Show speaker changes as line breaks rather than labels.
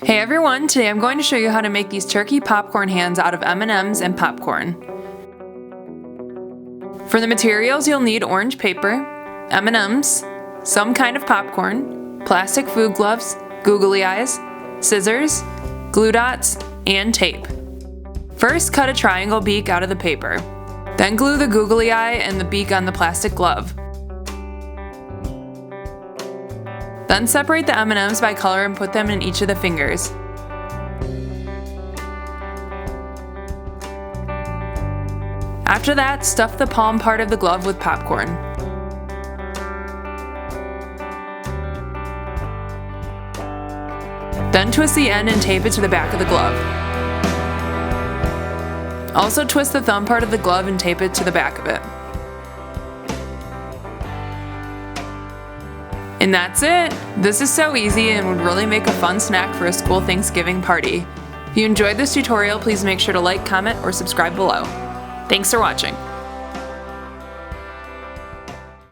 Hey everyone, today I'm going to show you how to make these turkey popcorn hands out of M&Ms and popcorn. For the materials, you'll need orange paper, M&Ms, some kind of popcorn, plastic food gloves, googly eyes, scissors, glue dots, and tape. First, cut a triangle beak out of the paper. Then glue the googly eye and the beak on the plastic glove. Then separate the M&Ms by color and put them in each of the fingers. After that, stuff the palm part of the glove with popcorn. Then twist the end and tape it to the back of the glove. Also twist the thumb part of the glove and tape it to the back of it. And that's it! This is so easy and would really make a fun snack for a school Thanksgiving party. If you enjoyed this tutorial, please make sure to like, comment, or subscribe below. Thanks for watching!